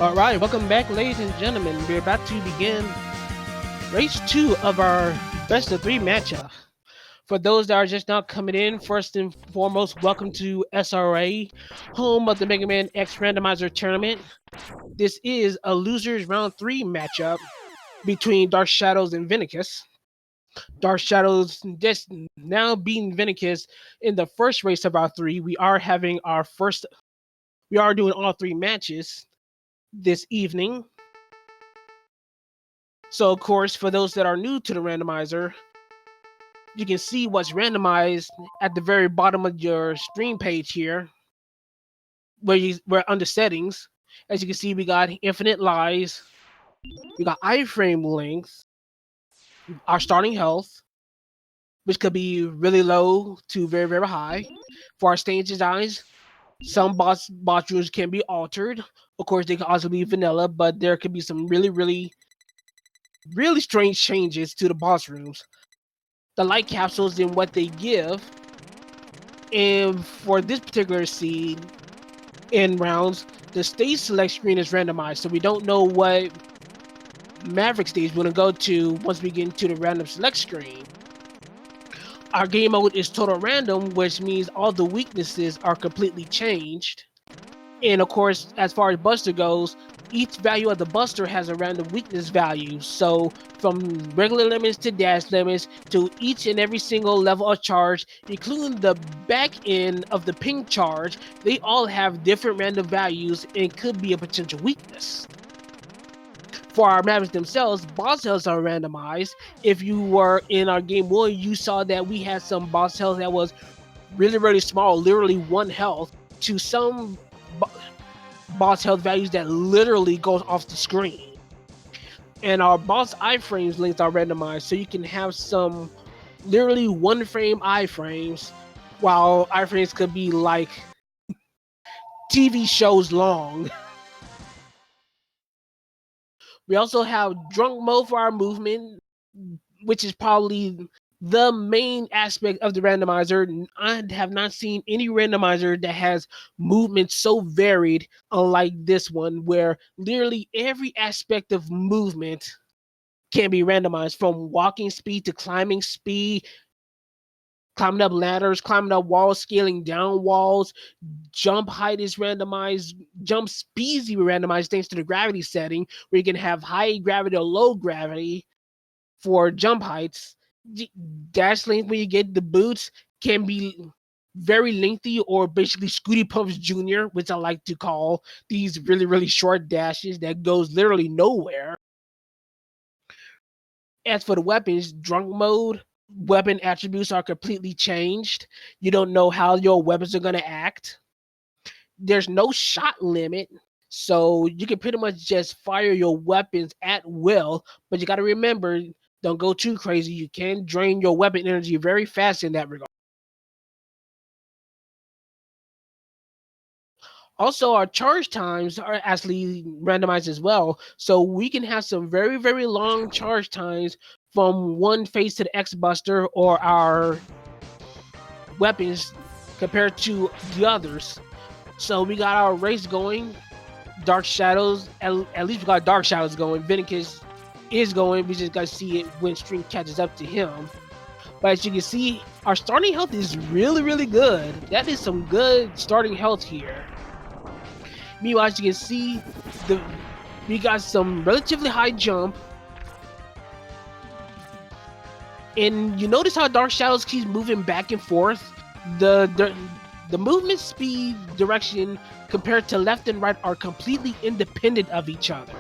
Alright, welcome back, ladies and gentlemen. We're about to begin race 2 of our best of 3 matchup. For those that are just now coming in, first and foremost, welcome to SRA, home of the Mega Man X Randomizer Tournament. This is a losers round 3 matchup between Dark Shadows and Vennicus. Dark Shadows just now beating Vennicus in the first race of our 3. We are doing all 3 matches this evening. So, of course, for those that are new to the randomizer, you can see what's randomized at the very bottom of your stream page here, where under settings. As you can see, we got infinite lives, we got iframe length, our starting health, which could be really low to very, very high. For our stage designs, some boss rooms can be altered. Of course, they can also be vanilla, but there could be some really strange changes to the boss rooms. The light capsules and what they give. And for this particular seed in rounds, the stage select screen is randomized, so we don't know what Maverick stage we're going to go to once we get into the random select screen. Our game mode is total random, which means all the weaknesses are completely changed. And of course, as far as Buster goes, each value of the Buster has a random weakness value. So from regular limits to dash limits to each and every single level of charge, including the back end of the ping charge, they all have different random values and could be a potential weakness. For our maps themselves, boss healths are randomized. If you were in our game 1, you saw that we had some boss health that was really small, literally 1 health, to some boss health values that literally goes off the screen. And our boss iframes links are randomized, so you can have some literally 1 frame iframes, while iframes could be like TV shows long. We also have drunk mode for our movement, which is probably the main aspect of the randomizer. I have not seen any randomizer that has movement so varied, unlike this one, where literally every aspect of movement can be randomized, from walking speed to climbing speed, climbing up ladders, climbing up walls, scaling down walls. Jump height is randomized. Jump speeds even randomized thanks to the gravity setting, where you can have high gravity or low gravity for jump heights. Dash length, when you get the boots, can be very lengthy, or basically Scooty Pumps Jr., which I like to call these really short dashes that goes literally nowhere. As for the weapons, drunk mode, weapon attributes are completely changed. You don't know how your weapons are going to act. There's no shot limit, so you can pretty much just fire your weapons at will, but you got to remember, don't go too crazy. You can drain your weapon energy very fast in that regard. Also, our charge times are actually randomized as well, so we can have some very long charge times from one phase to the X Buster or our weapons compared to the others. So we got our race going. Dark Shadows, at least we got Dark Shadows going. Vennicus is going. We just got to see it when stream catches up to him. But as you can see, our starting health is really good. That is some good starting health here. Meanwhile, as you can see, we got some relatively high jump. And you notice how Dark Shadows keeps moving back and forth. The movement speed direction compared to left and right are completely independent of each other.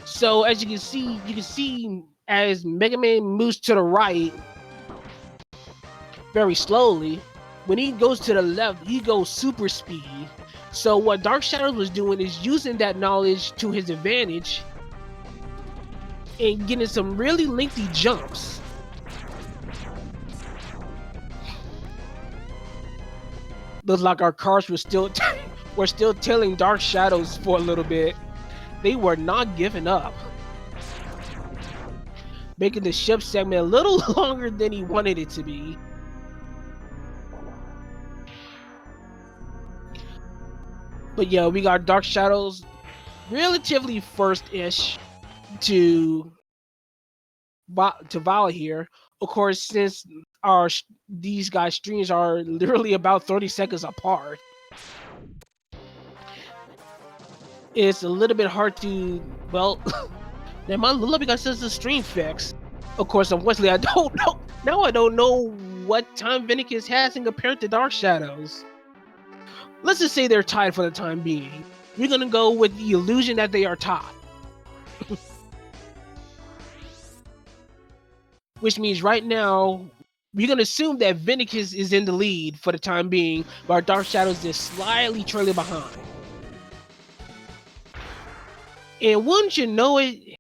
So as you can see as Mega Man moves to the right very slowly, when he goes to the left, he goes super speed. So what Dark Shadows was doing is using that knowledge to his advantage and getting some really lengthy jumps. Looks like our cars were still tailing Dark Shadows for a little bit. They were not giving up, making the ship segment a little longer than he wanted it to be. But yeah, we got Dark Shadows relatively first-ish to Vala here. Of course, since these guys' streams are literally about 30 seconds apart, it's a little bit hard to, well, now my little because this is a stream fix. Of course, unfortunately, I don't know. Now I don't know what time Vennicus has in compared to Dark Shadows. Let's just say they're tied for the time being. We're gonna go with the illusion that they are tied. Which means right now, we're gonna assume that Vennicus is in the lead for the time being, while Dark Shadows is slightly trailing behind. And wouldn't you know it,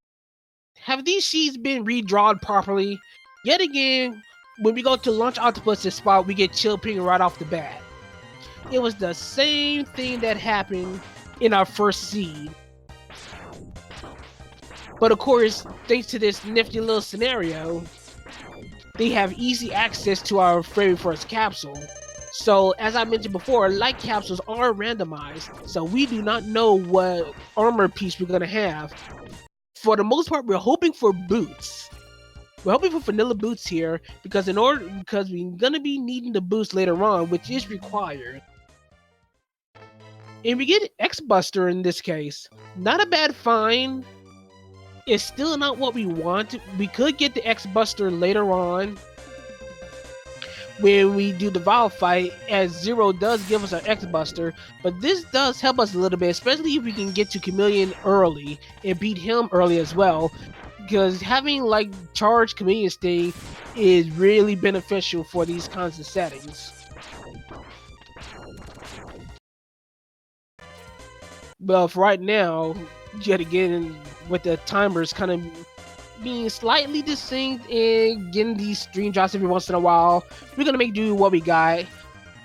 have these seeds been redrawn properly? Yet again, when we go to launch Octopus's spot, we get Chill Penguin right off the bat. It was the same thing that happened in our first seed. But of course, thanks to this nifty little scenario, they have easy access to our very first capsule. So, as I mentioned before, light capsules are randomized, so we do not know what armor piece we're gonna have. For the most part, we're hoping for boots. We're hoping for vanilla boots here because we're gonna be needing the boots later on, which is required. And we get X-Buster in this case. Not a bad find. It's still not what we want. We could get the X-Buster later on when we do the Val fight, as Zero does give us our X-Buster, but this does help us a little bit, especially if we can get to Chameleon early and beat him early as well, because having like charged Chameleon Sting is really beneficial for these kinds of settings. But for right now, yet again, with the timers kind of being slightly distinct and getting these stream drops every once in a while, we're gonna make do with what we got.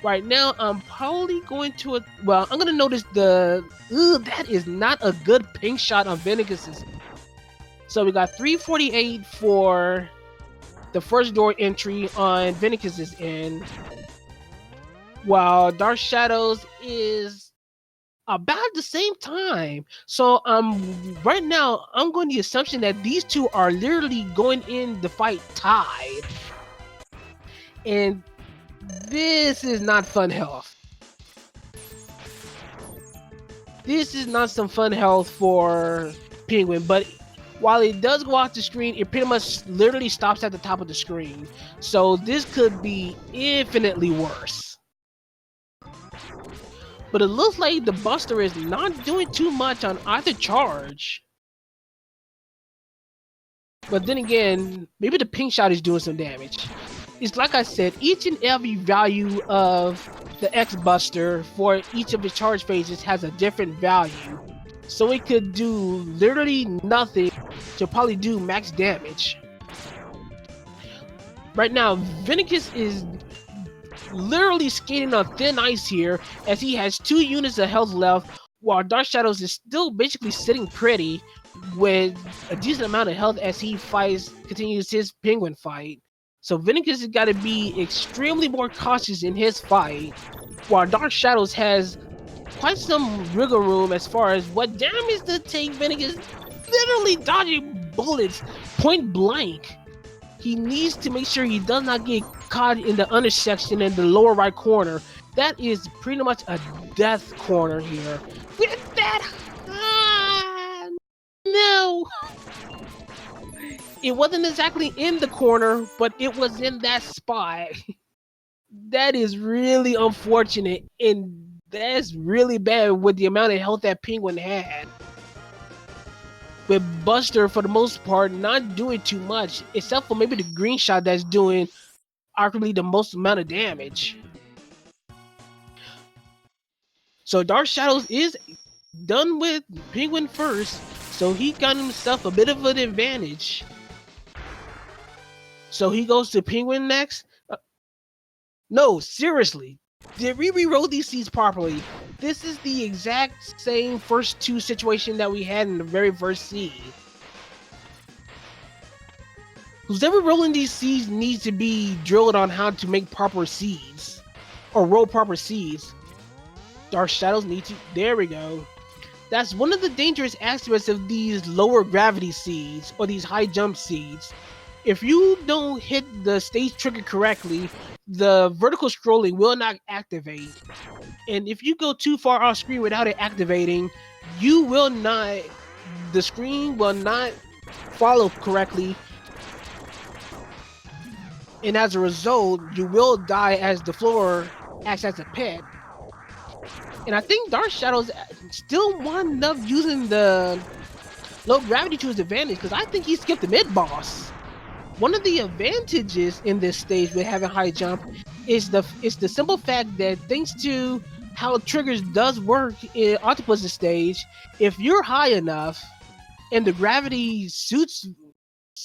Right now, I'm probably going to, I'm gonna notice that is not a good pink shot on Vennicus's. So we got 348 for the first door entry on Vennicus's end, while Dark Shadows is about the same time. So right now I'm going the assumption that these two are literally going in the fight tied. And this is not fun health. This is not some fun health for Penguin, but while it does go off the screen, it pretty much literally stops at the top of the screen. So this could be infinitely worse. But it looks like the Buster is not doing too much on either charge. But then again, maybe the pink shot is doing some damage. It's like I said, each and every value of the X-Buster for each of the charge phases has a different value. So it could do literally nothing to probably do max damage. Right now, Vennicus is literally skating on thin ice here, as he has 2 units of health left, while Dark Shadows is still basically sitting pretty with a decent amount of health as he continues his Penguin fight. So Vennicus has got to be extremely more cautious in his fight, while Dark Shadows has quite some wiggle room as far as what damage to take. Vennicus literally dodging bullets point blank. He needs to make sure he does not get caught in the intersection in the lower right corner. That is pretty much a death corner here. With that, no! It wasn't exactly in the corner, but it was in that spot. That is really unfortunate, and that's really bad with the amount of health that Penguin had. With Buster, for the most part, not doing too much, except for maybe the green shot that's doing arguably the most amount of damage. So Dark Shadows is done with Penguin first, so he got himself a bit of an advantage. So he goes to Penguin next? No, seriously. Did we reroll these seeds properly? This is the exact same first 2 situation that we had in the very first seed. Who's ever rolling these seeds needs to be drilled on how to make proper seeds, or roll proper seeds. Dark Shadows need to. There we go. That's one of the dangerous aspects of these lower gravity seeds or these high jump seeds. If you don't hit the stage trigger correctly, the vertical scrolling will not activate. And if you go too far off screen without it activating, you will not, the screen will not follow correctly. And as a result, you will die as the floor acts as a pit. And I think Dark Shadows still wound up using the low gravity to his advantage because I think he skipped the mid boss. One of the advantages in this stage with having high jump is the simple fact that thanks to how triggers does work in Octopus's stage, if you're high enough and the gravity suits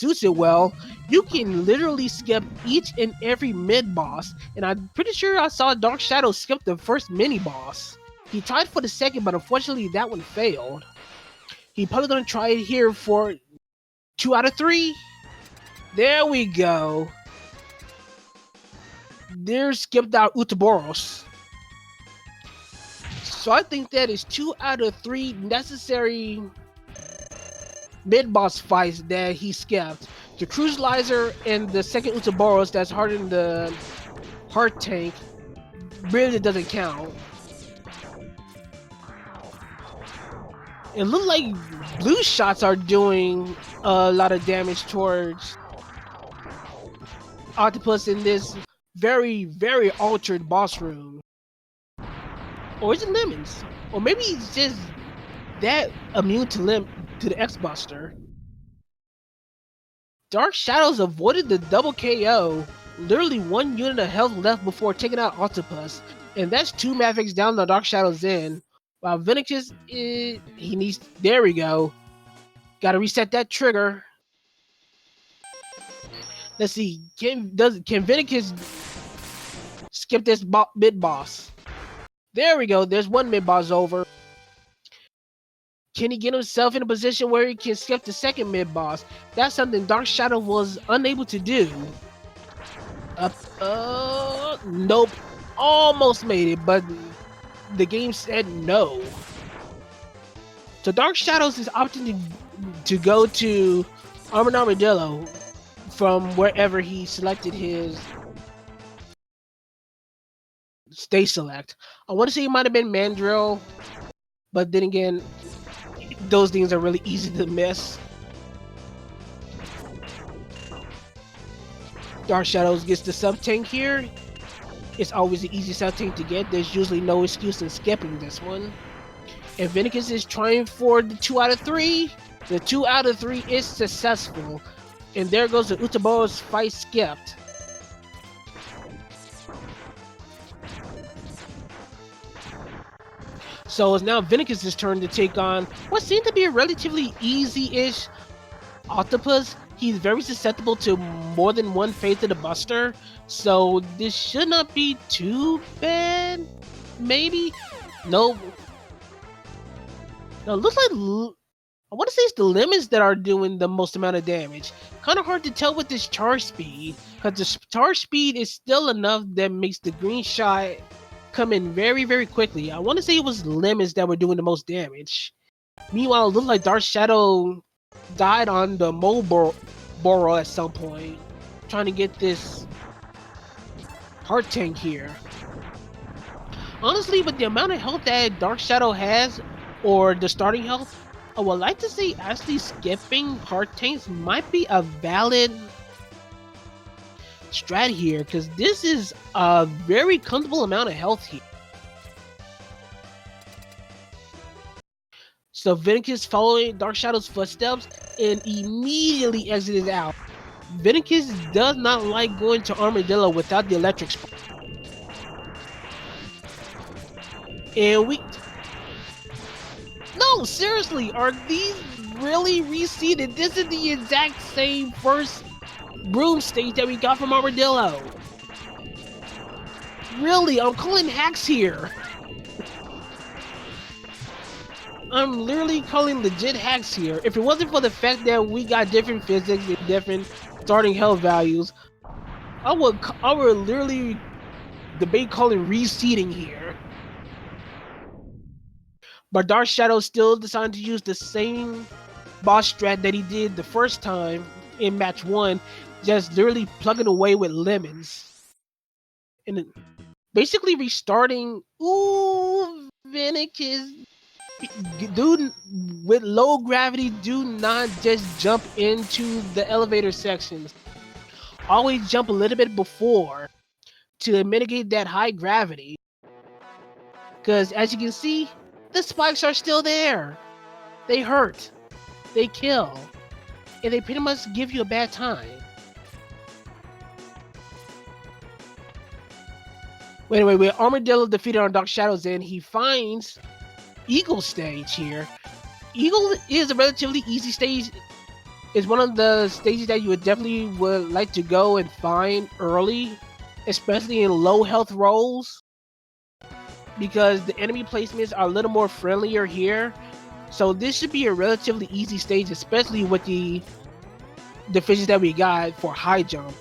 it well, you can literally skip each and every mid boss. And I'm pretty sure I saw Dark Shadow skip the first mini boss. He tried for the second, but unfortunately that one failed. He probably gonna try it here for 2 out of 3. There we go. There's skipped out Utaboros. So I think that is 2 out of 3 necessary mid-boss fights that he skipped. The Cruisalizer and the second Utaboros that's harder the Heart Tank really doesn't count. It looks like blue shots are doing a lot of damage towards Octopus in this very, very altered boss room. Or is it lemons? Or maybe he's just that immune to the X-Buster. Dark Shadows avoided the double KO. Literally 1 unit of health left before taking out Octopus. And that's 2 Mavics down the Dark Shadows in. While Vennicus, he needs, there we go. Gotta reset that trigger. Let's see, can Vennicus skip this mid boss? There we go, there's 1 mid boss over. Can he get himself in a position where he can skip the second mid boss? That's something Dark Shadow was unable to do. Nope, almost made it, but the game said no. So Dark Shadows is opting to go to Armored Armadillo from wherever he selected his stage select. I want to say it might have been Mandrill, but then again, those things are really easy to miss. Dark Shadows gets the sub tank here. It's always the easy sub tank to get. There's usually no excuse in skipping this one. And Vennicus is trying for the 2 out of 3. The 2 out of 3 is successful. And there goes the Utaboros fight skipped. So it's now Vennicus' turn to take on what seemed to be a relatively easy-ish Octopus. He's very susceptible to more than one phase of the Buster, so this should not be too bad. Maybe? No. No, it looks like I want to say it's the lemons that are doing the most amount of damage. Kind of hard to tell with this charge speed, because the charge speed is still enough that makes the green shot come in very, very quickly. I want to say it was lemons that were doing the most damage. Meanwhile, it looked like Dark Shadow died on the Moboro at some point, trying to get this Heart Tank here. Honestly, with the amount of health that Dark Shadow has, or the starting health, I would like to say actually skipping Heart Tanks might be a valid strat here, because this is a very comfortable amount of health here. So Vennicus following Dark Shadow's footsteps and immediately exited out. Vennicus does not like going to Armadillo without the electric spark. And no, seriously, are these really reseeded? This is the exact same first room stage that we got from Armadillo. Really, I'm calling hacks here. I'm literally calling legit hacks here. If it wasn't for the fact that we got different physics and different starting health values, I would literally debate calling reseeding here. But Dark Shadow still decided to use the same boss strat that he did the first time in match 1, just literally plugging away with lemons. And basically restarting. Ooh, Vennicus. Dude, with low gravity, do not just jump into the elevator sections. Always jump a little bit before to mitigate that high gravity. Because as you can see, the spikes are still there. They hurt, they kill, and they pretty much give you a bad time. Well, anyway, with Armadillo defeated on Dark Shadows, and he finds Eagle stage here. Eagle is a relatively easy stage. It's one of the stages that you would like to go and find early, especially in low health roles, because the enemy placements are a little more friendlier here. So this should be a relatively easy stage, especially with the fishes that we got for high jump.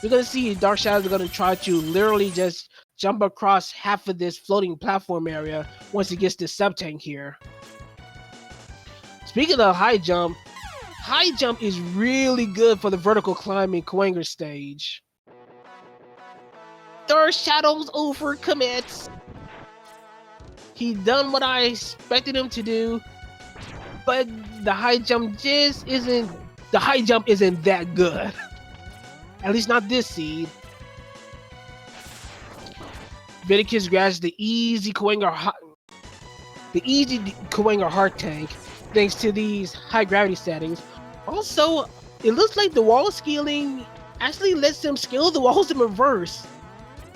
You're gonna see Dark Shadows are gonna try to literally just jump across half of this floating platform area once it gets to sub-tank here. Speaking of high jump is really good for the vertical climbing Kwanger stage. Dark Shadows overcommits. He done what I expected him to do, but the high jump isn't that good. At least not this seed. Vennicus grabs the easy Kwanger heart tank thanks to these high gravity settings. Also, it looks like the wall scaling actually lets him scale the walls in reverse.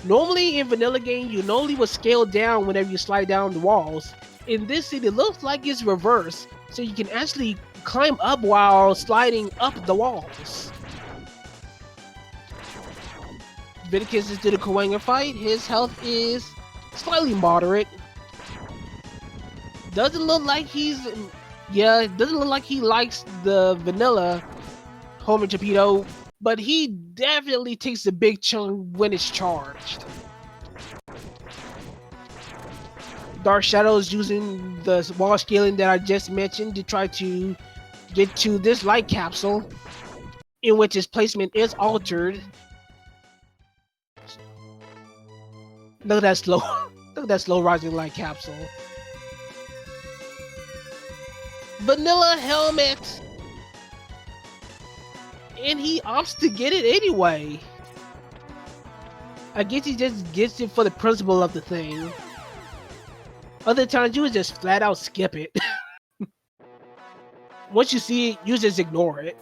Normally in vanilla game, you normally would scale down whenever you slide down the walls. In this seed, it looks like it's reverse, so you can actually climb up while sliding up the walls. Vennicus is to the Kwanger fight. His health is slightly moderate. Doesn't look like he likes the vanilla Homer Torpedo, but he definitely takes a big chunk when it's charged. Dark Shadows using the wall scaling that I just mentioned to try to get to this light capsule, in which his placement is altered. Look at that slow, look at that slow rising light capsule. Vanilla helmet, and he opts to get it anyway. I guess he just gets it for the principle of the thing. Other times you would just flat out skip it. Once you see it, you just ignore it.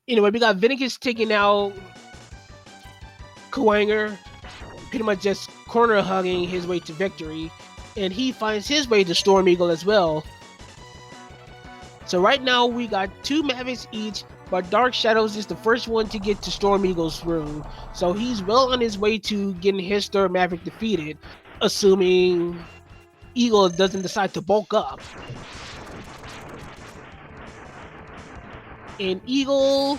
Anyway, we got Vennicus taking out Kwanger, pretty much just corner hugging his way to victory, and he finds his way to Storm Eagle as well. So right now we got 2 Mavericks each, but Dark Shadows is the first one to get to Storm Eagle's room. So he's well on his way to getting his 3rd Maverick defeated, assuming Eagle doesn't decide to bulk up. And Eagle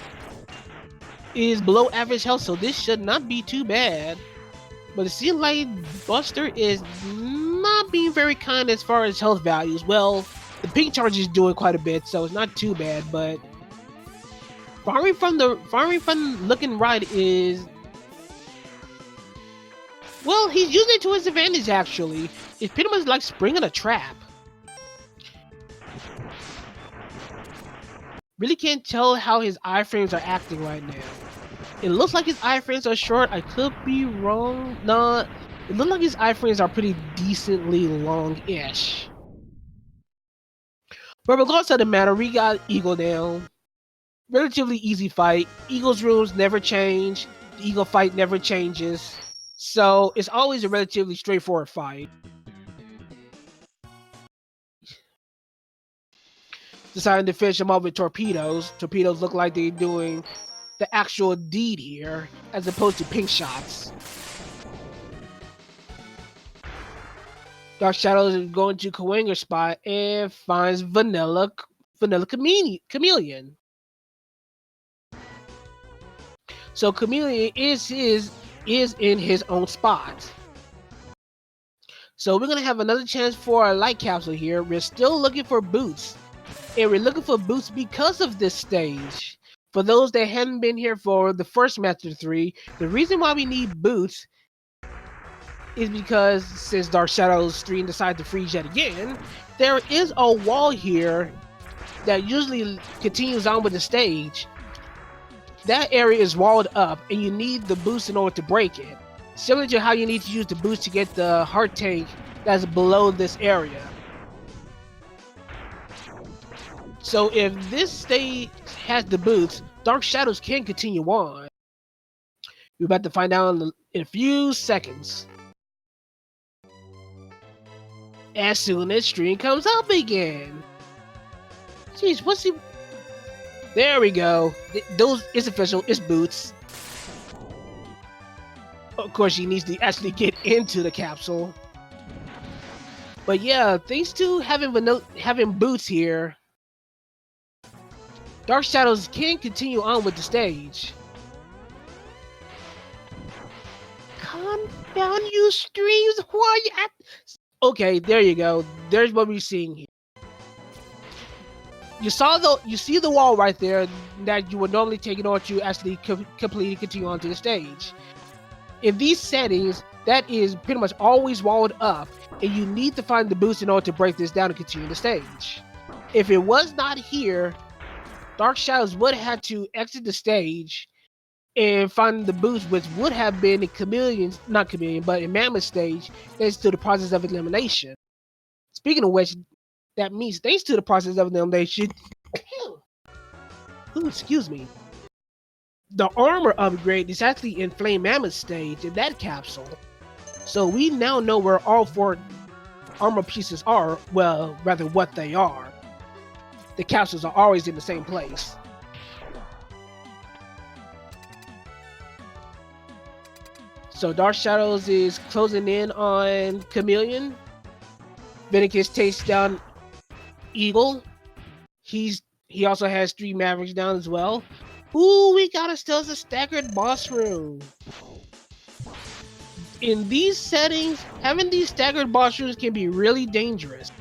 is below average health, so this should not be too bad. But it seems like Buster is not being very kind as far as health values. Well, the pink charge is doing quite a bit, so it's not too bad, but firing from looking right is, well, he's using it to his advantage actually. It's pretty much like springing a trap. Really can't tell how his iframes are acting right now. It looks like his iframes are short. I could be wrong. Nah, it looks like his iframes are pretty decently long-ish. But regardless of the matter, we got Eagle down. Relatively easy fight. Eagle's rooms never change. The Eagle fight never changes. So it's always a relatively straightforward fight. Deciding to finish him off with torpedoes. Torpedoes look like they're doing the actual deed here, as opposed to pink shots. Dark Shadows is going to Kwanger spot and finds Vanilla Chameleon. So Chameleon is in his own spot. So we're gonna have another chance for a light capsule here. We're still looking for boots, and we're looking for boots because of this stage. For those that haven't been here for the first Master 3, the reason why we need boots is because since DarkShadows59 decided to freeze yet again, there is a wall here that usually continues on with the stage. That area is walled up, and you need the boost in order to break it. Similar to how you need to use the boost to get the heart tank that's below this area. So if this stage has the boots, Dark Shadows can continue on. We're about to find out in a few seconds. As soon as stream comes up again. Jeez, what's he... There we go. It's official. It's boots. Of course, he needs to actually get into the capsule. But yeah, thanks to having boots here, Dark Shadows can continue on with the stage. Confound you, streams! Why you at? Okay, there you go. There's what we're seeing here. You see the wall right there that you would normally take in order to actually completely continue onto the stage. In these settings, that is pretty much always walled up, and you need to find the boost in order to break this down and continue the stage. If it was not here, Dark Shadows would have had to exit the stage and find the boost, which would have been in Mammoth stage, thanks to the process of elimination. Speaking of which, that means thanks to the process of elimination, excuse me, the armor upgrade is actually in Flame Mammoth stage in that capsule. So we now know where all 4 armor pieces are, well, rather what they are. The capsules are always in the same place. So Dark Shadows is closing in on Chameleon. Vennicus takes down Eagle. He also has 3 Mavericks down as well. Ooh, we got ourselves a staggered boss room. In these settings, having these staggered boss rooms can be really dangerous.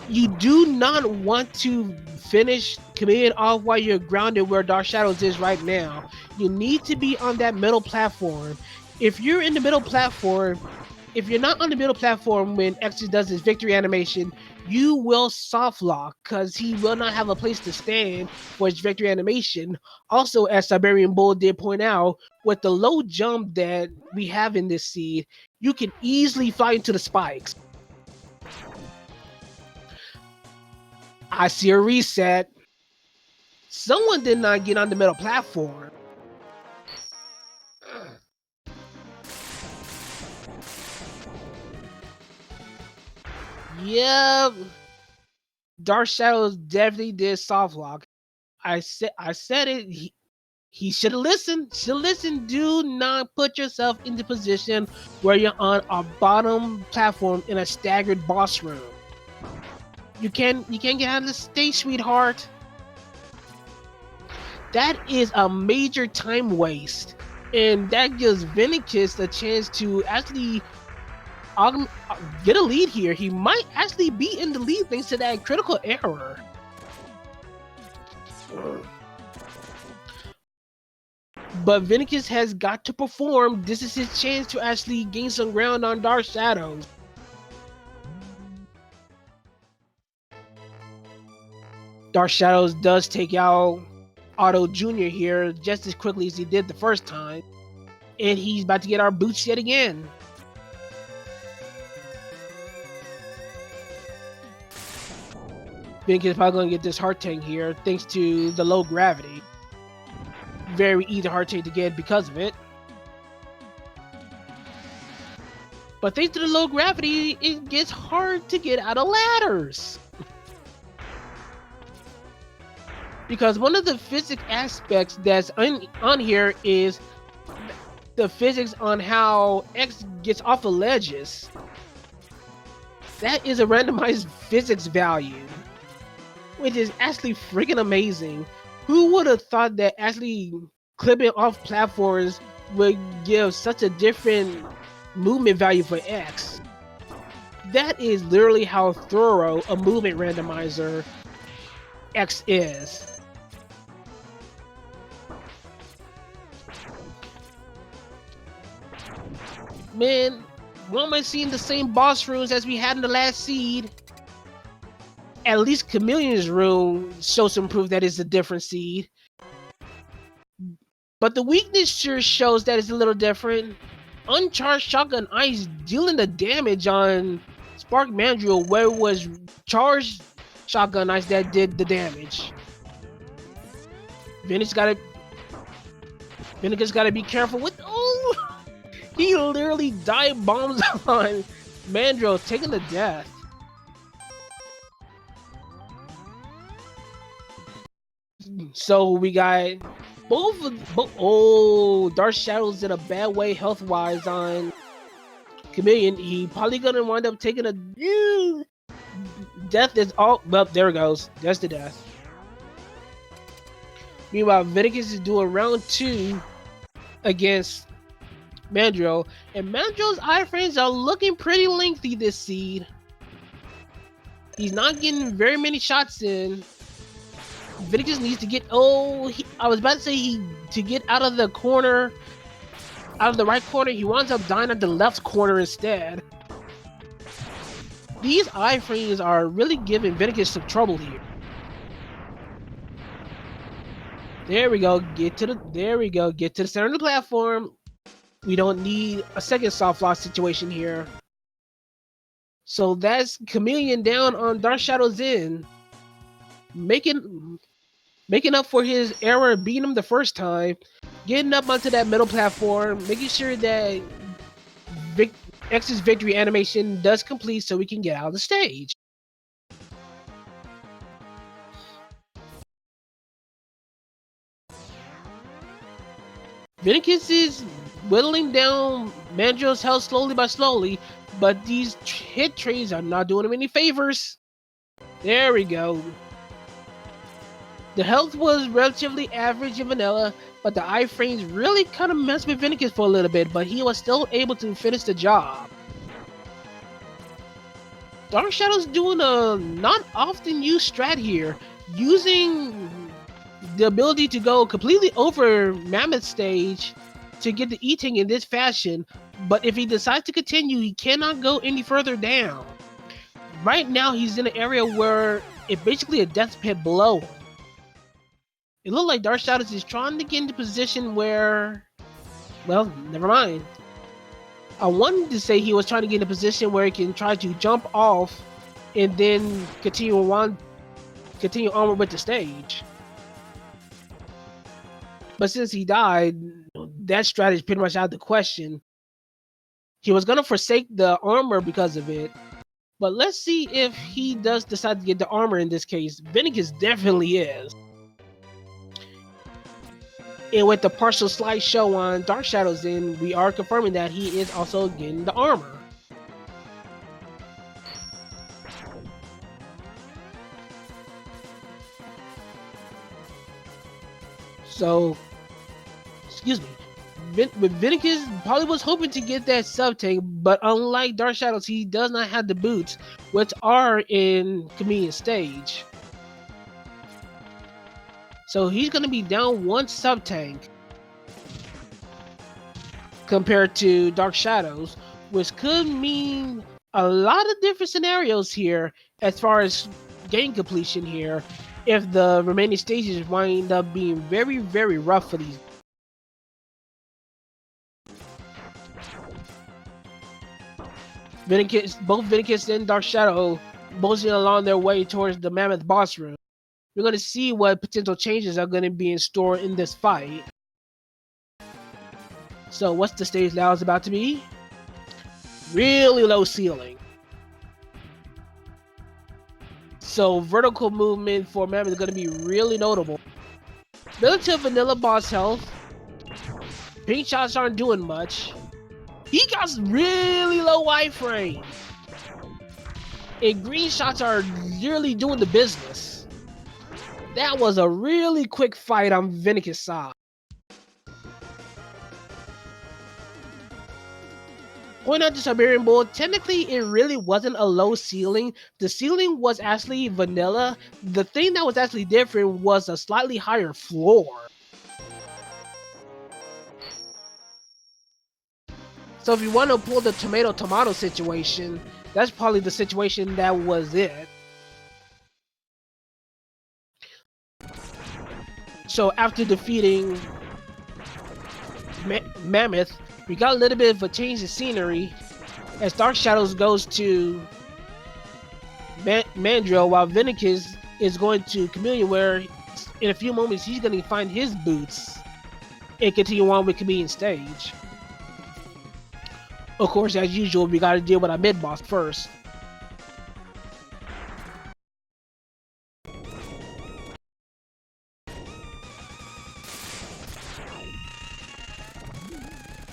You do not want to finish Chameleon off while you're grounded where Dark Shadows is right now. You need to be on that middle platform. If you're in the middle platform, if you're not on the middle platform when Exodus does his victory animation, you will soft lock because he will not have a place to stand for his victory animation. Also, as Siberian Bull did point out, with the low jump that we have in this seed, you can easily fly into the spikes. I see a reset. Someone did not get on the middle platform. Yep. Dark Shadows definitely did soft lock. I said it. He should have listened. Do not put yourself in the position where you're on a bottom platform in a staggered boss room. You can't get out of the stage, sweetheart. That is a major time waste, and that gives Vennicus a chance to actually get a lead here. He might actually be in the lead thanks to that critical error. But Vennicus has got to perform. This is his chance to actually gain some ground on Dark Shadows. Dark Shadows does take out Otto Jr. here just as quickly as he did the first time. And he's about to get our boots yet again. Vennicus is probably going to get this heart tank here thanks to the low gravity. Very easy heart tank to get because of it. But thanks to the low gravity, it gets hard to get out of ladders. Because one of the physics aspects that's on here is the physics on how X gets off of ledges. That is a randomized physics value, which is actually freaking amazing. Who would have thought that actually clipping off platforms would give such a different movement value for X. That is literally how thorough a movement randomizer X is. Man, why am I seeing the same boss rooms as we had in the last seed? At least Chameleon's room shows some proof that it's a different seed. But the weakness sure shows that it's a little different. Uncharged Shotgun Ice dealing the damage on Spark Mandrill, where it was charged Shotgun Ice that did the damage. Vennicus gotta be careful with. Oh, he literally dive bombs on Mandrill, taking the death. So we got oh, DarkShadows in a bad way health wise on Chameleon. He probably gonna wind up taking a death. Is all well. There it goes. That's the death. Meanwhile, Vennicus is doing round 2 against Mandrill, and Mandrill's iframes are looking pretty lengthy this seed. He's not getting very many shots in. Vennicus needs to get. Oh, I was about to say to get out of the corner, out of the right corner. He winds up dying at the left corner instead. These iframes are really giving Vennicus some trouble here. There we go. There we go. Get to the center of the platform. We don't need a second soft lock situation here. So that's Chameleon down on DarkShadows in, making up for his error of beating him the first time, getting up onto that middle platform, making sure that X's victory animation does complete so we can get out of the stage. Vennicus is whittling down Mandrill's health slowly by slowly, but these hit trays are not doing him any favors. There we go. The health was relatively average and vanilla, but the iframes really kind of messed with Vennicus for a little bit, but he was still able to finish the job. DarkShadows doing a not often used strat here, using the ability to go completely over Mammoth stage to get the E-Ting in this fashion, but if he decides to continue, he cannot go any further down. Right now, he's in an area where it's basically a death pit below him. It looked like DarkShadows is trying to get into position where, well, never mind. I wanted to say he was trying to get in a position where he can try to jump off and then continue onward with the stage. But since he died, that strategy is pretty much out of the question. He was going to forsake the armor because of it. But let's see if he does decide to get the armor in this case. Vennicus definitely is. And with the partial slideshow on DarkShadows in, we are confirming that he is also getting the armor. So, excuse me. Vennicus probably was hoping to get that sub-tank, but unlike DarkShadows, he does not have the boots, which are in Chameleon stage. So he's going to be down one sub-tank compared to DarkShadows, which could mean a lot of different scenarios here as far as game completion here if the remaining stages wind up being very, very rough for these. Both Vennicus and DarkShadow moseying along their way towards the Mammoth boss room. We're going to see what potential changes are going to be in store in this fight. So what's the stage layout about to be? Really low ceiling. So vertical movement for Mammoth is going to be really notable. Relative vanilla boss health. Pink shots aren't doing much. He got really low iframe. And green shots are literally doing the business. That was a really quick fight on Vennicus' side. Point out the Siberian Bull, technically it really wasn't a low ceiling. The ceiling was actually vanilla. The thing that was actually different was a slightly higher floor. So if you want to pull the tomato situation, that's probably the situation that was it. So after defeating Mammoth, we got a little bit of a change of scenery as Dark Shadows goes to Mandrill while Vennicus is going to Chameleon, where in a few moments he's going to find his boots and continue on with Chameleon stage. Of course, as usual, we got to deal with our mid-boss first.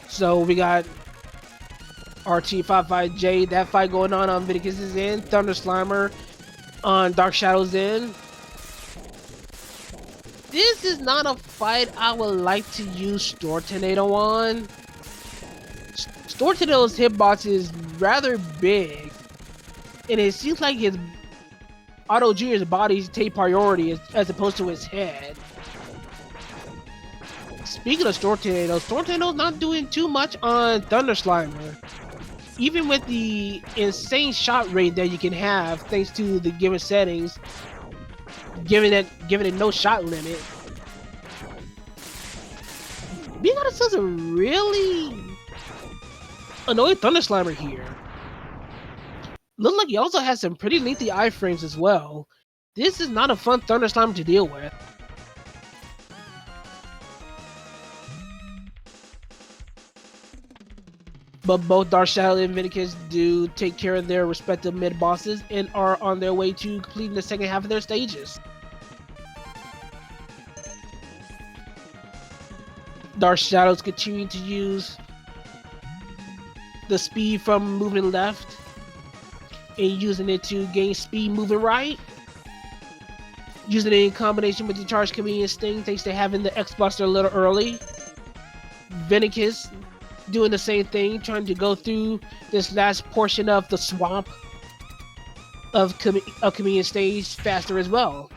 So we got RT55J, that fight going on Vennicus' end, Thunder Slimer on Dark Shadows' end. This is not a fight I would like to use Store Tornado on. Store Tornado's hitbox is rather big, and it seems like his Auto Jr.'s bodies take priority as opposed to his head. Speaking of Store Tornado's not doing too much on Thunder Slimer. Even with the insane shot rate that you can have thanks to the given settings, giving it no shot limit, we got ourselves a really annoying Thunder Slimer here. Looks like he also has some pretty lengthy iframes as well. This is not a fun Thunder Slimer to deal with. But both Dark Shadow and Vennicus do take care of their respective mid-bosses and are on their way to completing the second half of their stages. Dark Shadows continuing to use the speed from moving left and using it to gain speed moving right. Using it in combination with the Charge Chameleon Sting thanks to having the X-Buster a little early. Vennicus doing the same thing, trying to go through this last portion of the swamp of Chameleon stage faster as well.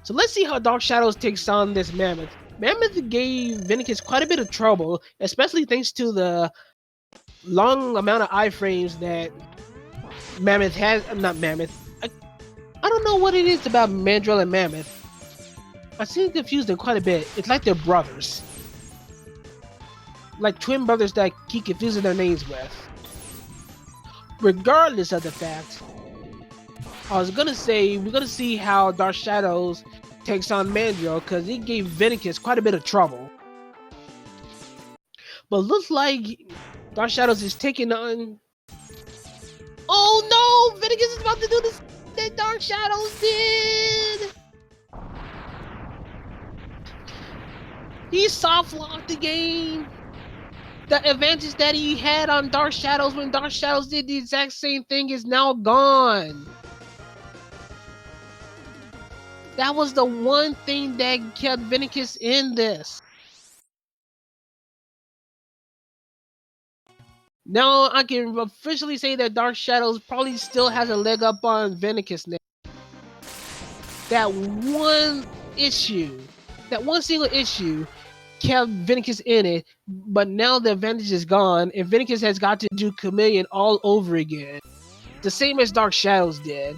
So let's see how Dark Shadows takes on this Mammoth. Mammoth gave Vennicus quite a bit of trouble, especially thanks to the long amount of iframes that Mammoth has. Not Mammoth. I don't know what it is about Mandrill and Mammoth. I seem to confuse them quite a bit. It's like they're brothers. Like twin brothers that keep confusing their names with. Regardless of the fact, I was gonna say we're gonna see how Dark Shadows takes on Mandrill because he gave Vennicus quite a bit of trouble. But looks like Dark Shadows is taking on. Oh no! Vennicus is about to do this that Dark Shadows did. He soft locked the game. The advantage that he had on Dark Shadows when Dark Shadows did the exact same thing is now gone. That was the one thing that kept Vennicus in this. Now I can officially say that Dark Shadows probably still has a leg up on Vennicus now. That one issue, that one single issue kept Vennicus in it, but now the advantage is gone and Vennicus has got to do Chameleon all over again. The same as Dark Shadows did.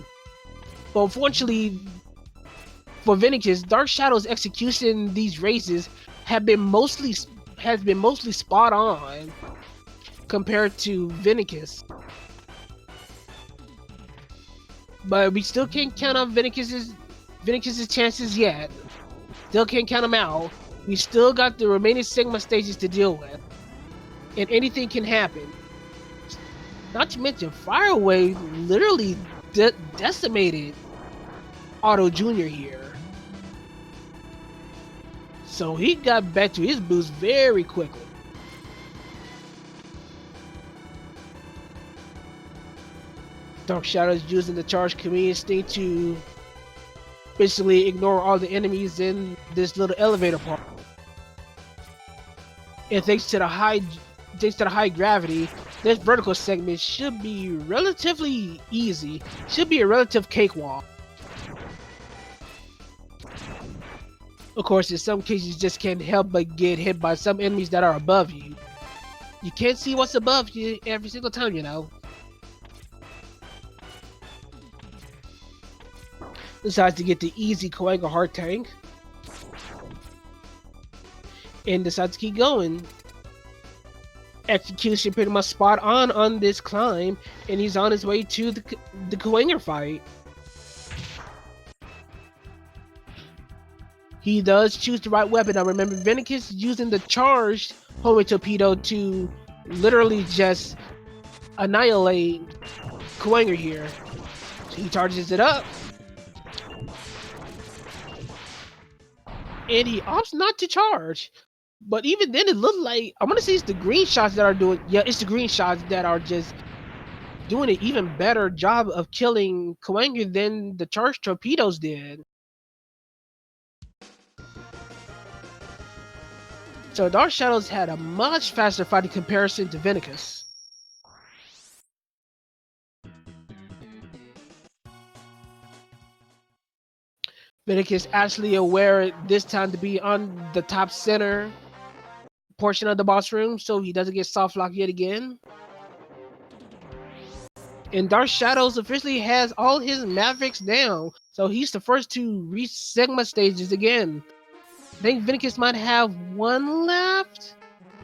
But unfortunately for Vennicus, Dark Shadows' execution in these races has been mostly spot on compared to Vennicus. But we still can't count on Vennicus's chances yet. Still can't count them out. We still got the remaining Sigma stages to deal with. And anything can happen. Not to mention, Firewave literally decimated Auto Jr. here. So he got back to his boost very quickly. Dark Shadows using the Charge Chameleon Sting to basically ignore all the enemies in this little elevator part. And thanks to the high thanks to the high gravity, this vertical segment should be relatively easy. Should be a relative cakewalk. Of course, in some cases, you just can't help but get hit by some enemies that are above you. You can't see what's above you every single time, you know. Decides to get the easy Koanga Heart Tank. And decides to keep going. Execution pretty much spot on this climb. And he's on his way to the Koanga fight. He does choose the right weapon. Now remember, Vennicus using the charged homing torpedo to literally just annihilate Koanga here. So he charges it up. And he opts not to charge. But even then, it looked like, I'm gonna say it's the green shots that are doing, yeah, it's the green shots that are just doing an even better job of killing Koanga than the charged torpedoes did. So Dark Shadows had a much faster fight in comparison to Vennicus. Vennicus actually aware this time to be on the top center portion of the boss room, so he doesn't get soft locked yet again. And Dark Shadows officially has all his Mavericks down, so he's the first to reach Sigma stages again. I think Vennicus might have one left.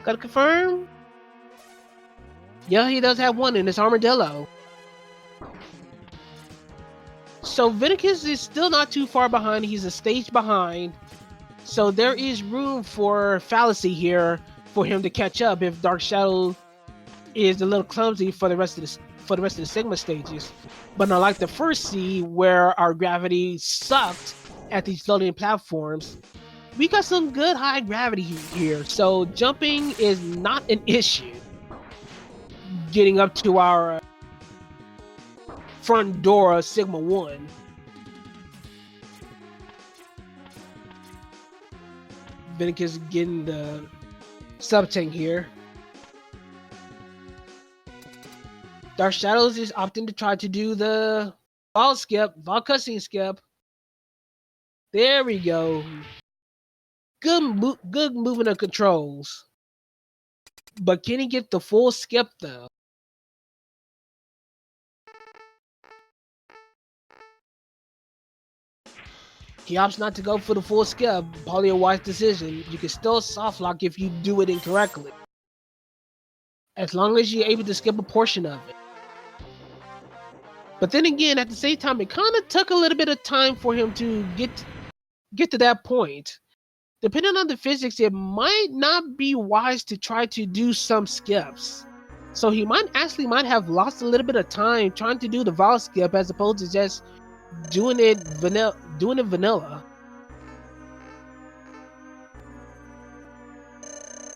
Gotta confirm. Yeah, he does have one, and it's Armadillo. So Vennicus is still not too far behind. He's a stage behind. So there is room for fallacy here for him to catch up if Dark Shadow is a little clumsy for the rest of the Sigma stages. But unlike the first sea where our gravity sucked at these floating platforms, we got some good high gravity here, so jumping is not an issue. Getting up to our front door of Sigma 1. Vennicus getting the sub-tank here. Dark Shadows is opting to try to do the vol cutscene skip. There we go. Good movement of controls. But can he get the full skip though? He opts not to go for the full skip. Probably a wise decision. You can still soft lock if you do it incorrectly. As long as you're able to skip a portion of it. But then again, at the same time, it kind of took a little bit of time for him to get to that point. Depending on the physics, it might not be wise to try to do some skips. So he might have lost a little bit of time trying to do the vol skip as opposed to just doing it vanilla.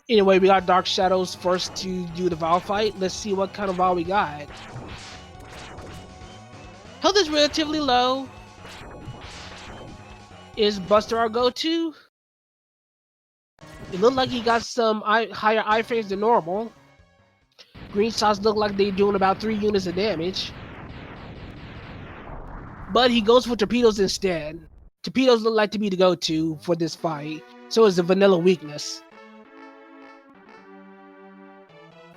Anyway, we got Dark Shadows first to do the vol fight. Let's see what kind of vol we got. Health is relatively low. Is Buster our go-to? It looked like he got some higher iframes than normal. Green shots look like they're doing about 3 units of damage. But he goes for torpedoes instead. Torpedoes look like to be the go-to for this fight. So is the vanilla weakness.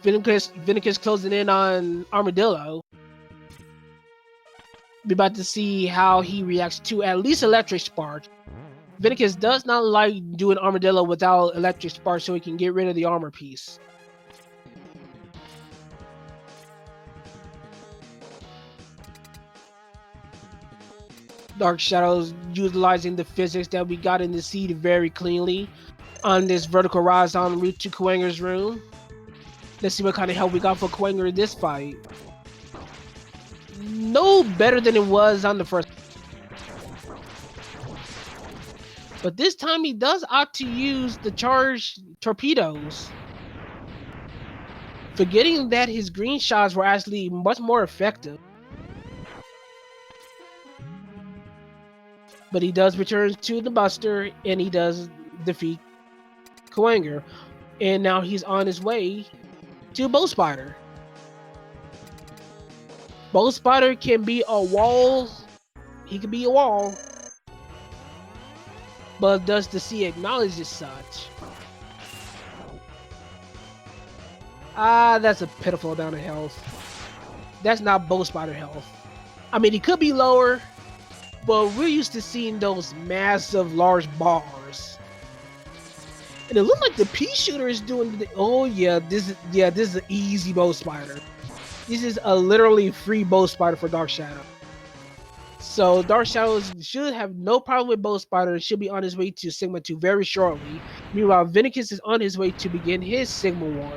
Vennicus closing in on Armadillo. We're about to see how he reacts to at least Electric Spark. Vennicus does not like doing Armadillo without Electric Spark so he can get rid of the armor piece. Dark Shadows utilizing the physics that we got in the seed very cleanly on this vertical rise en route to Koanga's room. Let's see what kind of help we got for Koanga in this fight. No better than it was on the first. But this time he does opt to use the charged torpedoes. Forgetting that his green shots were actually much more effective. But he does return to the Buster and he does defeat Koanga. And now he's on his way to Bow Spider. Bow Spider can be a wall. He can be a wall. But does the sea acknowledge as such? That's a pitiful amount of health. That's not Bow Spider health. I mean, he could be lower, but we're used to seeing those massive, large bars. And it looks like the pea shooter is doing the. Oh yeah, this is an easy Bow Spider. This is a literally free Bow Spider for Dark Shadow. So Dark Shadows should have no problem with Bow Spider and should be on his way to Sigma 2 very shortly. Meanwhile, Vennicus is on his way to begin his Sigma 1.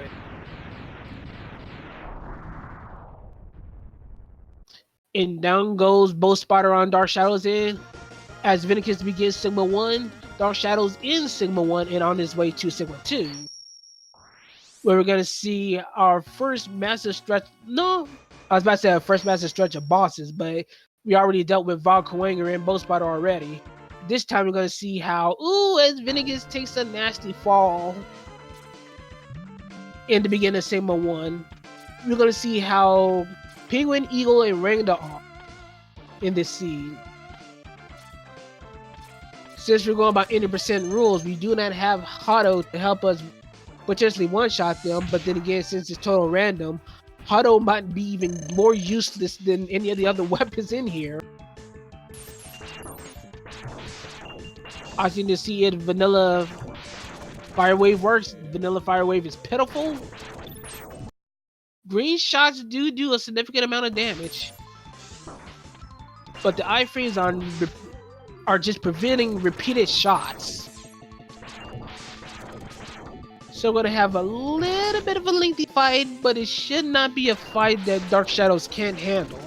And down goes Bow Spider on Dark Shadows in. As Vennicus begins Sigma 1, Dark Shadows in Sigma 1 and on his way to Sigma 2. Where we're going to see our first massive stretch. No, I was about to say our first massive stretch of bosses, but we already dealt with Valkywanger and Bow Spider already. This time we're going to see how, as Vennicus takes a nasty fall in the beginning of Sigma 1, we're going to see how Penguin, Eagle, and Rando are in this scene. Since we're going by 80% rules, we do not have Hado to help us potentially one-shot them, but then again, since it's total random, Hado might be even more useless than any of the other weapons in here. As you can see, it Vanilla Fire Wave works. Vanilla Fire Wave is pitiful. Green shots do a significant amount of damage, but the iframes are just preventing repeated shots. So we're going to have a little bit of a lengthy fight, but it should not be a fight that Dark Shadows can't handle.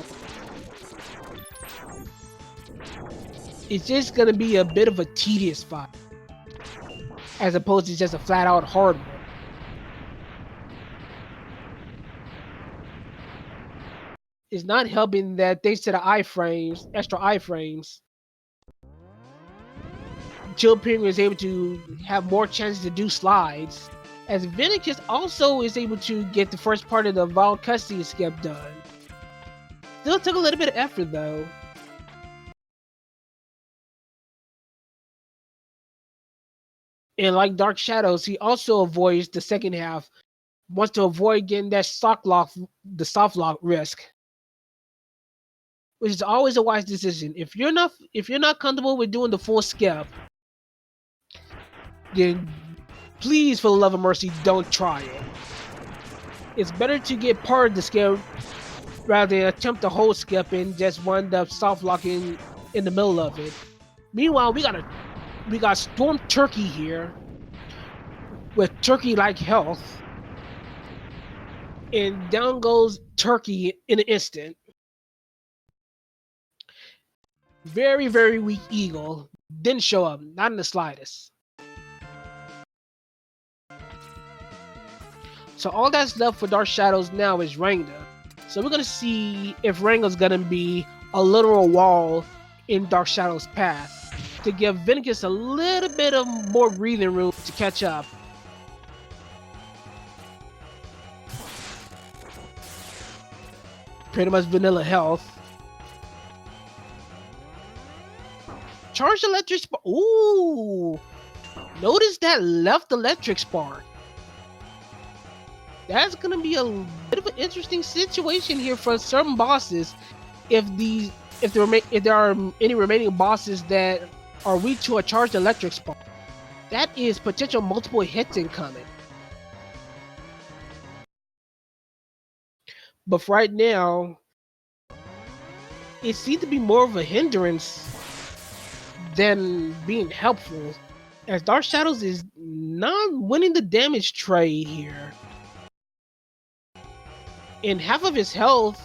It's just going to be a bit of a tedious fight, as opposed to just a flat-out hard one. It's not helping that thanks to the iframes, extra iframes, Chill Penguin is able to have more chances to do slides, as Vennicus also is able to get the first part of the Val Custody skip done. Still took a little bit of effort though. And like Dark Shadows, he also avoids the second half, wants to avoid getting that the soft lock risk, which is always a wise decision. If you're not comfortable with doing the full skip, then please, for the love of mercy, don't try it. It's better to get part of the skip rather than attempt the whole skip and just wind up soft locking in the middle of it. Meanwhile, we got Storm Turkey here with Turkey-like health, and down goes Turkey in an instant. Very, very weak Eagle didn't show up, not in the slightest. So all that's left for Dark Shadows now is Ranga. So we're going to see if Ranga's going to be a literal wall in Dark Shadows' path to give Vennicus a little bit of more breathing room to catch up. Pretty much vanilla health. Charged electric spark. Ooh! Notice that left electric spark. That's gonna be a bit of an interesting situation here for certain bosses. If there are any remaining bosses that are weak to a charged electric spark, that is potential multiple hits incoming. But for right now, it seems to be more of a hindrance than being helpful, as Dark Shadows is not winning the damage trade here. And half of his health,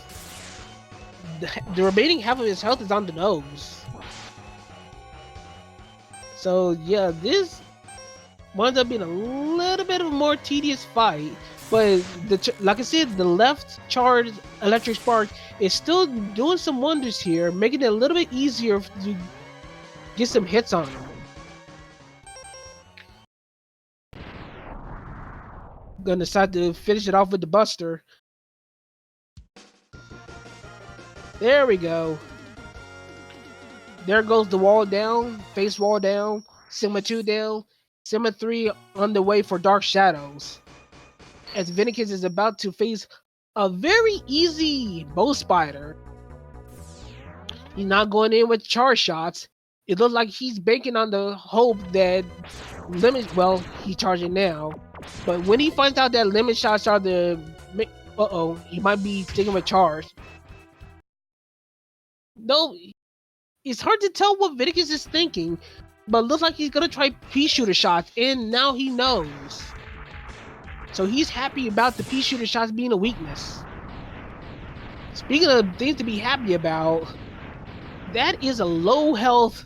the remaining half of his health is on the nose. So yeah, this winds up being a little bit of a more tedious fight. But like I said, the left charged electric spark is still doing some wonders here, making it a little bit easier to get some hits on him. gonna decide to finish it off with the Buster. There we go. There goes the wall down, face wall down, Sigma 2 down, Sigma 3 on the way for Dark Shadows. As Vennicus is about to face a very easy bow spider. He's not going in with charge shots. It looks like he's banking on the hope that he's charging now. But when he finds out that limit shots are he might be sticking with charge. No, it's hard to tell what Vennicus is thinking, but looks like he's gonna try pea shooter shots, and now he knows. So he's happy about the pea shooter shots being a weakness. Speaking of things to be happy about, that is a low health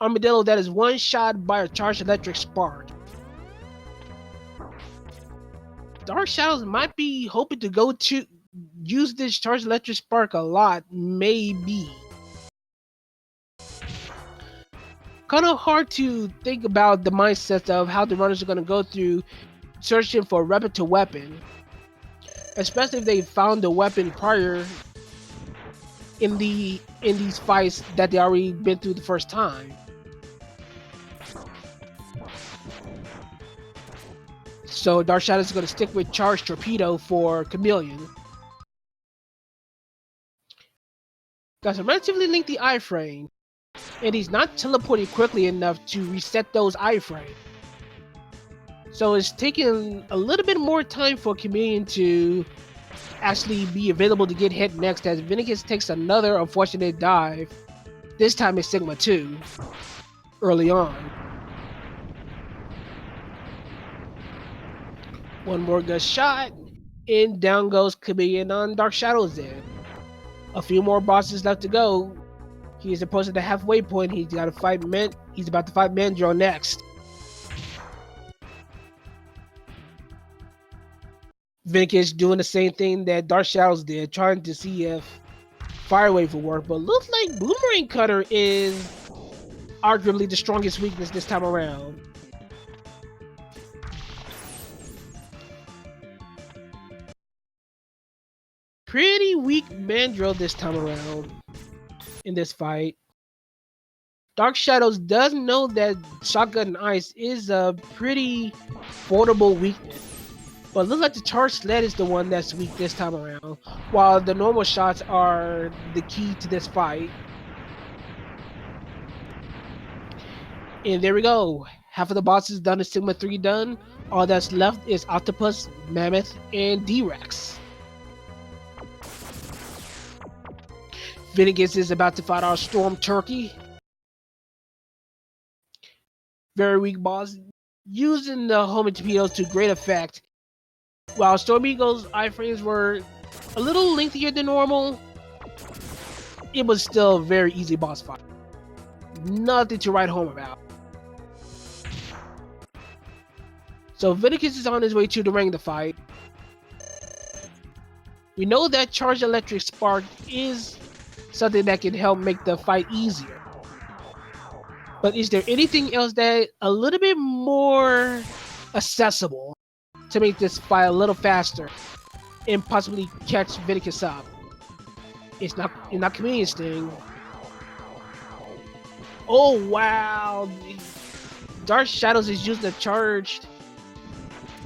armadillo that is one shot by a charged electric spark. Dark Shadows might be hoping to use this charged electric spark a lot, maybe. Kind of hard to think about the mindset of how the runners are going to go through searching for weapon to weapon, especially if they found the weapon prior in these fights that they already been through the first time. So Dark Shadows is going to stick with Charged Torpedo for Chameleon. Got a relatively lengthy iframe, and he's not teleporting quickly enough to reset those iframes. So it's taking a little bit more time for Chameleon to actually be available to get hit next, as Vennicus takes another unfortunate dive. This time it's Sigma 2 early on. One more good shot, and down goes Chameleon on Dark Shadows end. A few more bosses left to go. He is approaching the halfway point. He's about to fight Mandrill next. Vennicus doing the same thing that Dark Shadows did, trying to see if Fire Wave will work, but looks like Boomerang Cutter is arguably the strongest weakness this time around. Pretty weak Mandrill this time around in this fight. Dark Shadows does know that Shotgun Ice is a pretty formidable weakness, but it looks like the Charged Sled is the one that's weak this time around, while the normal shots are the key to this fight. And there we go. Half of the bosses done, is Sigma 3 done. All that's left is Octopus, Mammoth, and D-Rex. Vennicus is about to fight our Storm Turkey. Very weak boss, using the homing torpedoes to great effect. While Storm Eagle's iframes were a little lengthier than normal, it was still a very easy boss fight. Nothing to write home about. So Vennicus is on his way to the ring to fight. We know that Charged Electric Spark is something that can help make the fight easier. But is there anything else that a little bit more accessible to make this fight a little faster and possibly catch Vennicus up? It's not Chameleon Sting. Oh wow! Dark Shadows is using the charged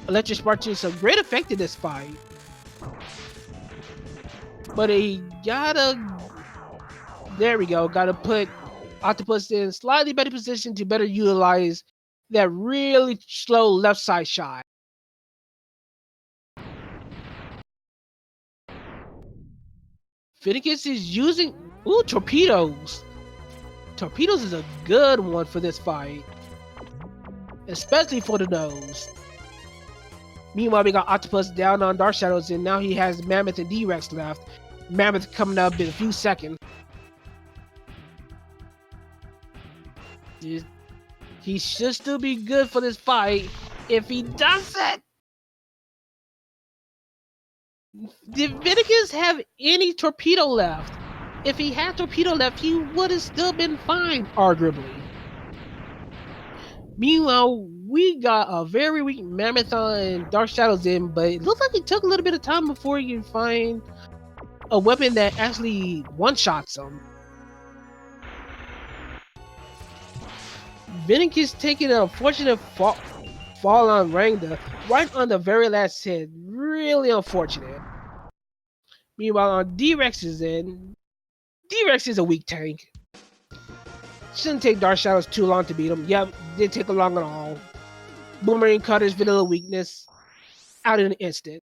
electric spark to some great effect in this fight. But he there we go, gotta put Octopus in slightly better position to better utilize that really slow left side shot. Vennicus is using torpedoes. Torpedoes is a good one for this fight, especially for the nose. Meanwhile, we got Octopus down on Dark Shadows, and now he has Mammoth and D-Rex left. Mammoth coming up in a few seconds. He should still be good for this fight. If he doesn't, did Vennicus have any torpedo left? If he had torpedo left, he would have still been fine, arguably. Meanwhile, we got a very weak Mammothon Dark Shadows in, but it looks like it took a little bit of time before you can find a weapon that actually one-shots him. Vennicus taking an unfortunate fall on Rangda right on the very last hit. Really unfortunate. Meanwhile, on D-Rex's end, D-Rex is a weak tank. Shouldn't take Dark Shadows too long to beat him. Yep, didn't take long at all. Boomerang Cutter's vanilla weakness out in an instant.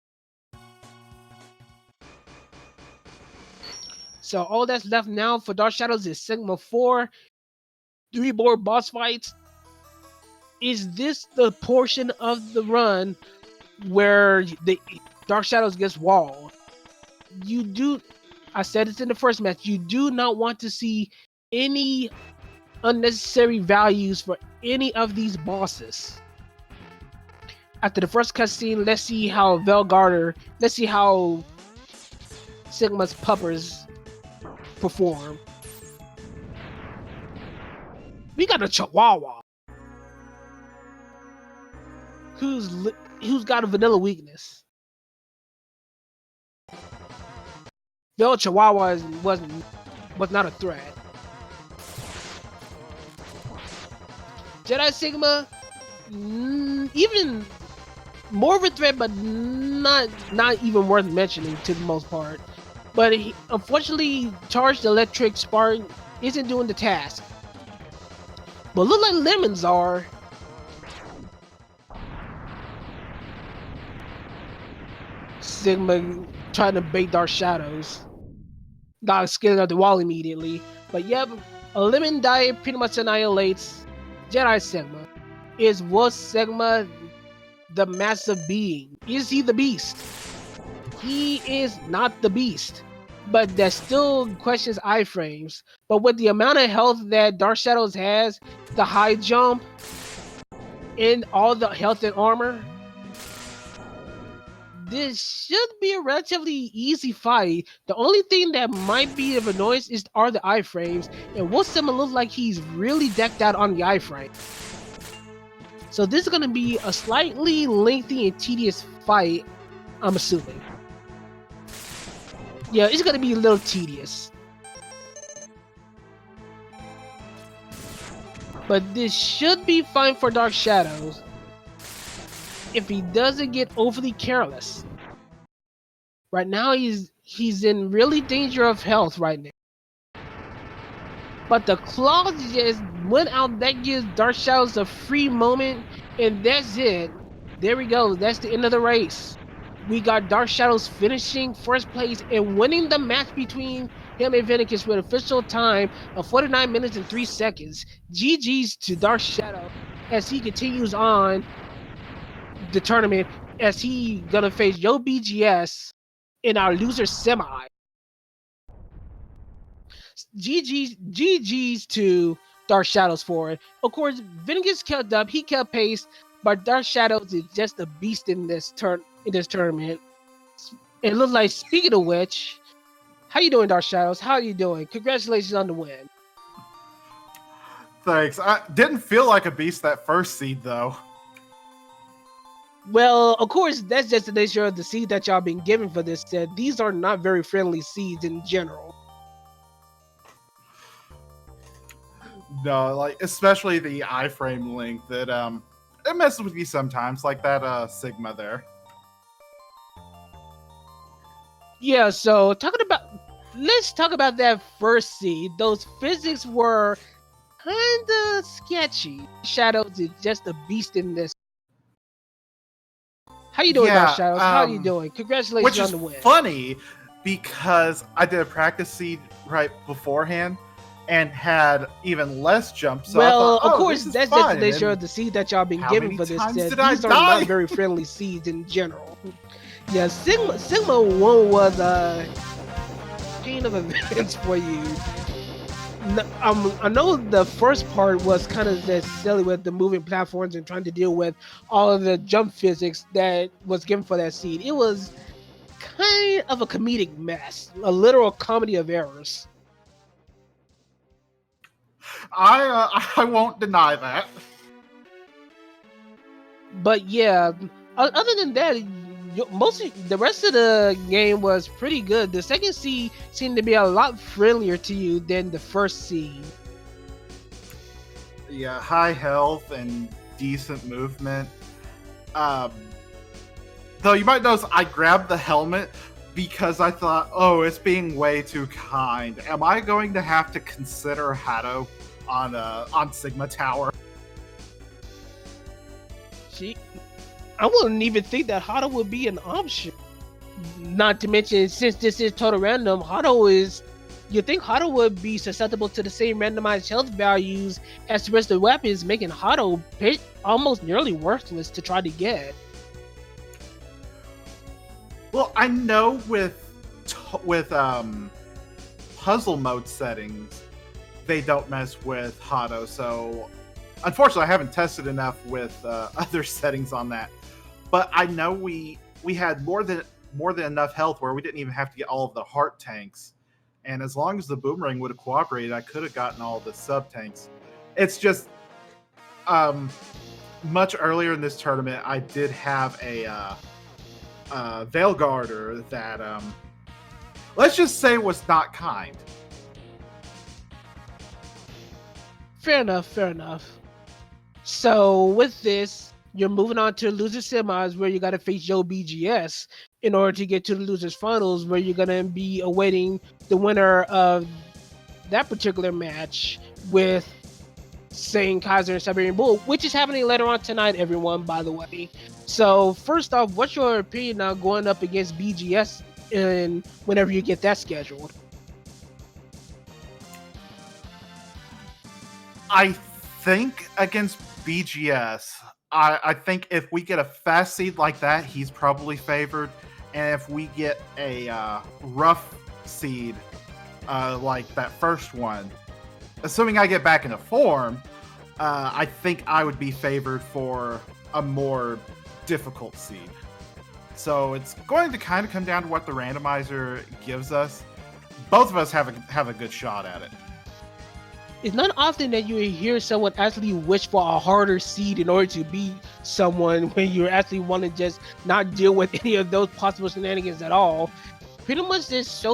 So all that's left now for Dark Shadows is Sigma 4, 3 more boss fights. Is this the portion of the run where the Dark Shadows gets walled? I said this in the first match, you do not want to see any unnecessary values for any of these bosses. After the first cutscene, let's see how let's see how Sigma's puppers perform. We got a Chihuahua who's got a vanilla weakness. The old Chihuahua was not a threat. Jedi Sigma, even more of a threat, but not even worth mentioning to the most part. But unfortunately, Charged Electric Spark isn't doing the task. But look like Lemons are. Sigma trying to bait Dark Shadows. Got scaling up the wall immediately. But yep, a Lemon diet pretty much annihilates Jedi Sigma. Is Wolf Sigma the massive being? Is he the beast? He is not the beast. But that still questions iframes. But with the amount of health that Dark Shadows has, the high jump, and all the health and armor, this should be a relatively easy fight. The only thing that might be of annoyance are the iframes, and Wolf Sigma looks like he's really decked out on the iframe. So this is going to be a slightly lengthy and tedious fight, I'm assuming. Yeah, it's going to be a little tedious. But this should be fine for Dark Shadows if he doesn't get overly careless. Right now, he's in really danger of health right now. But the claws just went out. That gives Dark Shadows a free moment, and that's it. There we go. That's the end of the race. We got Dark Shadows finishing first place and winning the match between him and Vennicus with official time of 49 minutes and 3 seconds. GG's to Dark Shadow as he continues on the tournament, as he gonna face Yo BGS in our loser semi. GG's to Dark Shadows for it. Of course, Vennicus kept up, he kept pace, but Dark Shadows is just a beast in this tournament. It looks like, speaking of which, how you doing, Dark Shadows? How are you doing? Congratulations on the win. Thanks. I didn't feel like a beast that first seed, though. Well, of course, that's just the nature of the seed that y'all been given for this set. These are not very friendly seeds in general. No, like, especially the iframe link that it messes with you sometimes, like that Sigma there. Yeah, so let's talk about that first seed. Those physics were kinda sketchy. Shadows is just a beast in this. How you doing, Dark Shadows? How are you doing? Congratulations on the win. Which is funny because I did a practice seed right beforehand and had even less jumps. So well, I thought, of course, that's just the nature of the seed that y'all been given for this set. These are not very friendly seeds in general. Yeah, Sigma 1 was a chain of events for you. I know the first part was kind of just silly with the moving platforms and trying to deal with all of the jump physics that was given for that seed. It was kind of a comedic mess, a literal comedy of errors. I won't deny that. But yeah, other than that, mostly the rest of the game was pretty good. The second seed seemed to be a lot friendlier to you than the first seed. Yeah, high health and decent movement. Though you might notice I grabbed the helmet because I thought, oh, it's being way too kind. Am I going to have to consider Hado on Sigma Tower? See, I wouldn't even think that Hado would be an option. Not to mention, since this is total random, you think Hado would be susceptible to the same randomized health values as the rest of the weapons, making Hado almost nearly worthless to try to get. Well, I know with puzzle mode settings, they don't mess with Hado, so unfortunately I haven't tested enough with other settings on that. But I know we had more than enough health where we didn't even have to get all of the heart tanks. And as long as the boomerang would have cooperated, I could have gotten all the sub tanks. It's just much earlier in this tournament, I did have a Veil Guarder that let's just say was not kind. Fair enough. So with this, you're moving on to loser semis where you got to face Joe BGS in order to get to the losers finals, where you're going to be awaiting the winner of that particular match with Sane Kaiser and Siberian Bull, which is happening later on tonight, everyone, by the way. So first off, what's your opinion now going up against BGS and whenever you get that scheduled? I think against BGS, I think if we get a fast seed like that, he's probably favored. And if we get a rough seed like that first one, assuming I get back into form, I think I would be favored for a more difficult seed. So it's going to kind of come down to what the randomizer gives us. Both of us have a good shot at it. It's not often that you hear someone actually wish for a harder seed in order to beat someone when you actually want to just not deal with any of those possible shenanigans at all. Pretty much this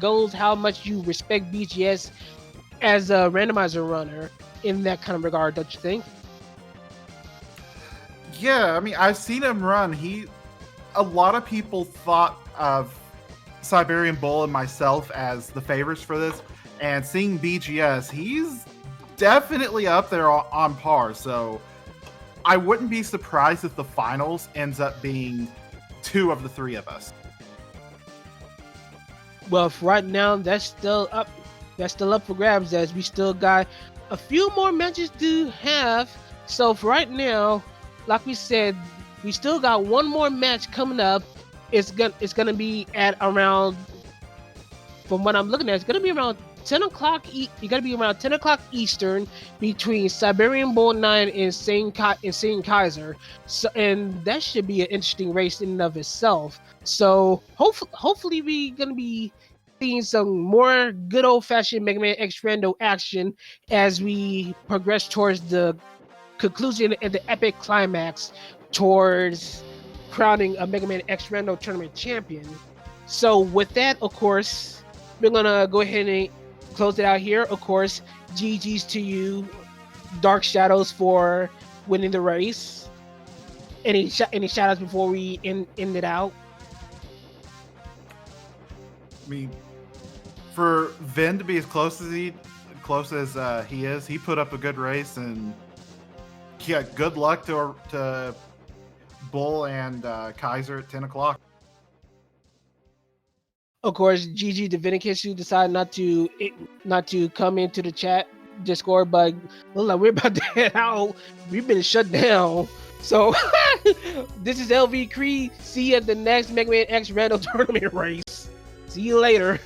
goes how much you respect BGS as a randomizer runner in that kind of regard, don't you think? Yeah, I mean, I've seen him run. A lot of people thought of Siberian Bull and myself as the favorites for this. And seeing BGS, he's definitely up there on par. So I wouldn't be surprised if the finals ends up being 2 of the 3 of us. Well, for right now, that's still up. That's still up for grabs, as we still got a few more matches to have. So for right now, like we said, we still got one more match coming up. It's gonna be at around, from what I'm looking at, it's gonna be around 10 o'clock. You gotta be around 10 o'clock Eastern between Siberian Bull 9 and Sane Kaiser. So, and that should be an interesting race in and of itself. So hopefully we gonna be seeing some more good old-fashioned MegaMan X Rando action as we progress towards the conclusion and the epic climax towards crowning a MegaMan X Rando tournament champion. So with that, of course, we're gonna go ahead and close it out here. Of course, GG's to you, Dark Shadows, for winning the race. Any shout outs before we end it out? I mean, for Vin to be as close as he is, he put up a good race, and yeah, good luck to Bull and Kaiser at 10 o'clock. Of course, GG to Vennicus, who decided not to come into the chat Discord, but look like we're about to head out. We've been shut down. So this is LV Creed. See you at the next MegaMan X Rando tournament race. See you later.